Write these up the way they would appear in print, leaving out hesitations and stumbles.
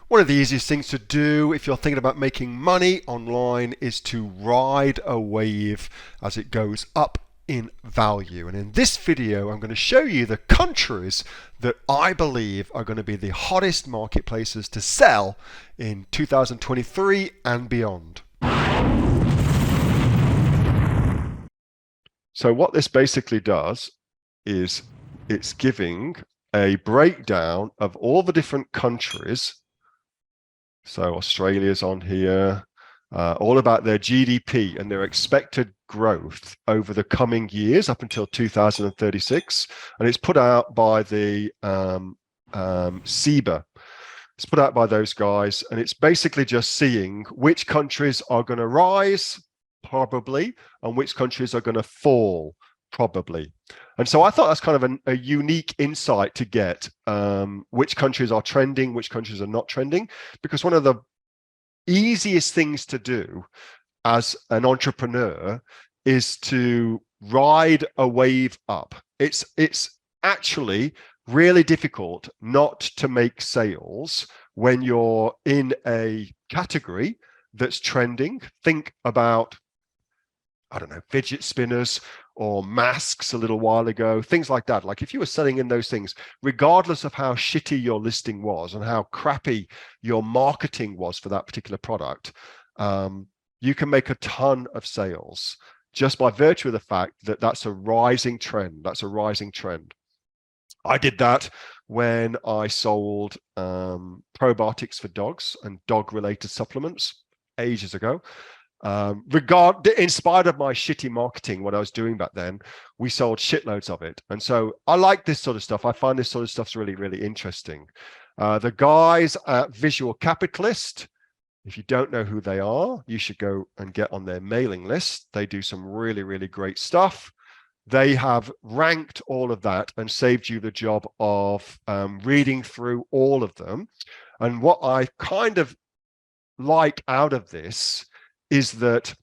One of the easiest things to do if you're thinking about making money online is to ride a wave as it goes up in value. And in this video, I'm going to show you the countries that I believe are going to be the hottest marketplaces to sell in 2023 and beyond. So what this basically does is it's giving a breakdown of all the different countries. So Australia's on here, all about their GDP and their expected growth over the coming years up until 2036. And it's put out by the SEBA. It's put out by those guys. And it's basically just seeing which countries are going to rise, probably, and which countries are going to fall, probably. And so I thought that's kind of a unique insight to get, which countries are trending, which countries are not trending, because one of the easiest things to do as an entrepreneur is to ride a wave up. It's actually really difficult not to make sales when you're in a category that's trending. Think about, I don't know, fidget spinners or masks a little while ago, things like that. Like if you were selling in those things, regardless of how shitty your listing was and how crappy your marketing was for that particular product, you can make a ton of sales just by virtue of the fact that that's a rising trend. That's a rising trend. I did that when I sold probiotics for dogs and dog-related supplements ages ago. In spite of my shitty marketing, what I was doing back then, we sold shitloads of it. And so I like this sort of stuff. I find this sort of stuff's really, really interesting. The guys at Visual Capitalist, if you don't know who they are, you should go and get on their mailing list. They do some really, really great stuff. They have ranked all of that and saved you the job of reading through all of them. And what I kind of like out of this is that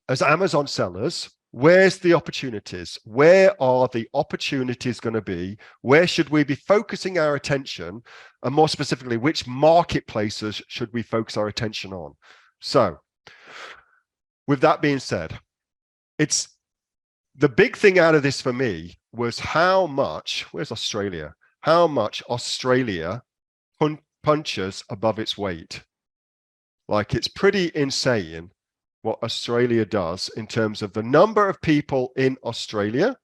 as Amazon sellers, where's the opportunities? Where are the opportunities going to be? Where should we be focusing our attention? And more specifically, which marketplaces should we focus our attention on? So with that being said, it's the big thing out of this for me was how much, where's Australia? How much Australia punches above its weight. Like, it's pretty insane what Australia does in terms of the number of people in Australia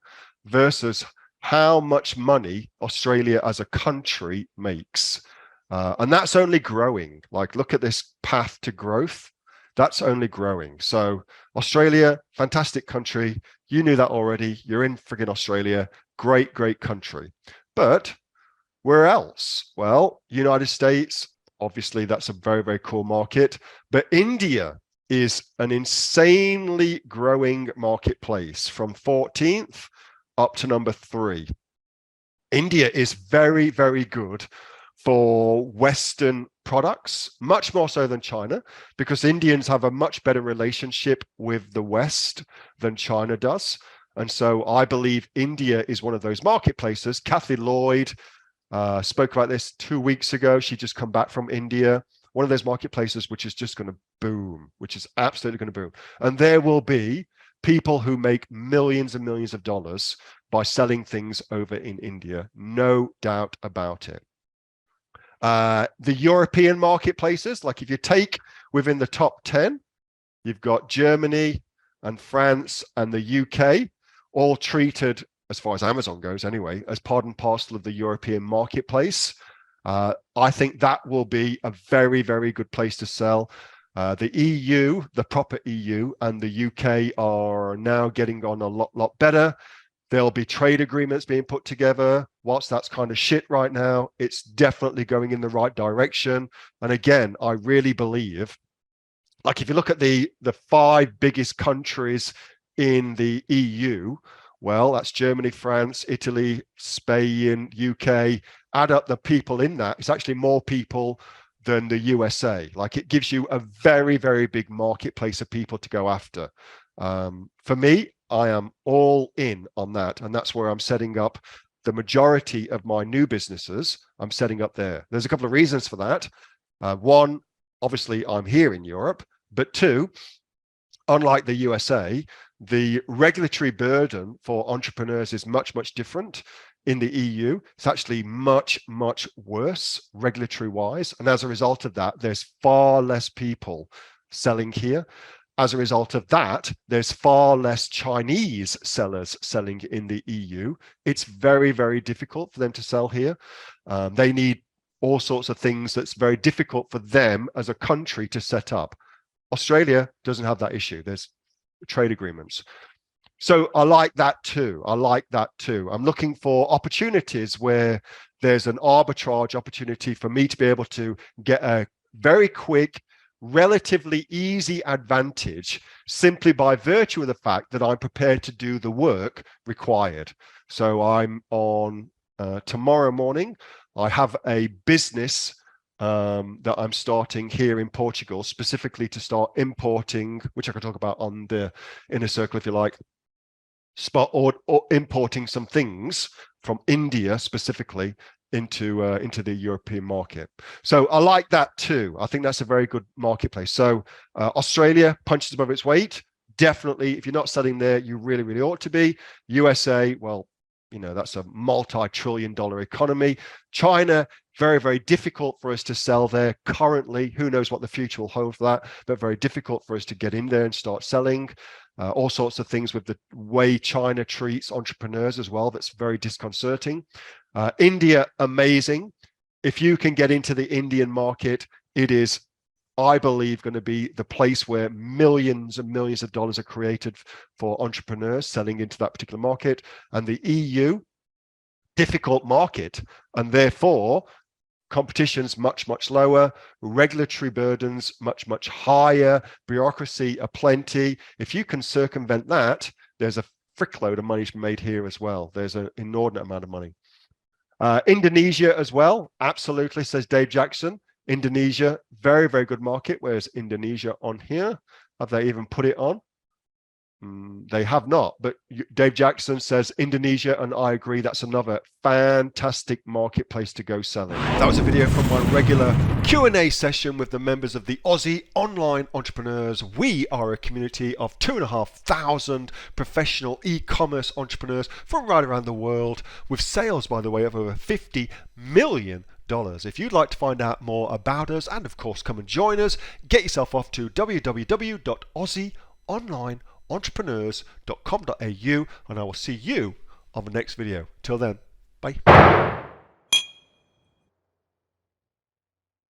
versus how much money Australia as a country makes. And that's only growing. Like, look at this path to growth. That's only growing. So Australia, fantastic country. You knew that already. You're in friggin' Australia. Great, great country. But where else? Well, United States, obviously, that's a very, very cool market. But India is an insanely growing marketplace from 14th up to number 3. India is very, very good for Western products, much more so than China, because Indians have a much better relationship with the West than China does. And so I believe India is one of those marketplaces. Kathy Lloyd spoke about this 2 weeks ago. She just come back from India. One of those marketplaces which is just going to boom, which is absolutely going to boom. And there will be people who make millions and millions of dollars by selling things over in India. No doubt about it. The European marketplaces, like if you take within the top 10, you've got Germany and France and the UK, all treated, as far as Amazon goes anyway, as part and parcel of the European marketplace. I think that will be a very, very good place to sell. The EU, the proper EU, and the UK are now getting on a lot better. There'll be trade agreements being put together. Whilst that's kind of shit right now, it's definitely going in the right direction. And again, I really believe, like if you look at the 5 biggest countries in the EU, well, that's Germany, France, Italy, Spain, UK. Add up the people in that, it's actually more people than the USA. Like, it gives you a very, very big marketplace of people to go after. For me, I am all in on that. And that's where I'm setting up the majority of my new businesses. I'm setting up there. There's a couple of reasons for that. One, obviously, I'm here in Europe, but two, unlike the USA, the regulatory burden for entrepreneurs is much, much different. In the EU, it's actually much, much worse regulatory wise. And as a result of that, there's far less people selling here. As a result of that, there's far less Chinese sellers selling in the EU. It's very, very difficult for them to sell here. They need all sorts of things that's very difficult for them as a country to set up. Australia doesn't have that issue. There's trade agreements. So I like that too. I like that too. I'm looking for opportunities where there's an arbitrage opportunity for me to be able to get a very quick, relatively easy advantage simply by virtue of the fact that I'm prepared to do the work required. So I'm on tomorrow morning, I have a business that I'm starting here in Portugal, specifically to start importing, which I can talk about on the inner circle if you like, or importing some things from India specifically into the European market. So I like that too. I think that's a very good marketplace. So Australia punches above its weight. Definitely, if you're not selling there, you really, really ought to be. USA, well, you know, that's a multi-trillion-dollar economy. China, very, very difficult for us to sell there currently. Who knows what the future will hold for that, but very difficult for us to get in there and start selling. All sorts of things with the way China treats entrepreneurs as well. That's very disconcerting. India, amazing. If you can get into the Indian market, it is, I believe, going to be the place where millions and millions of dollars are created for entrepreneurs selling into that particular market. And the EU, difficult market, and therefore competition's much, much lower, regulatory burdens much, much higher, bureaucracy aplenty. If you can circumvent that, there's a frickload of money to be made here as well. There's an inordinate amount of money. Indonesia as well, absolutely, says Dave Jackson. Indonesia, very, very good market. Where's Indonesia on here? Have they even put it on? They have not, but Dave Jackson says Indonesia, and I agree, that's another fantastic marketplace to go selling. That was a video from my regular Q&A session with the members of the Aussie Online Entrepreneurs. We are a community of 2,500 professional e-commerce entrepreneurs from right around the world, with sales, by the way, of over $50 million. If you'd like to find out more about us and of course come and join us, get yourself off to www.aussieonlineentrepreneurs.com.au, and I will see you on the next video. Till then, bye.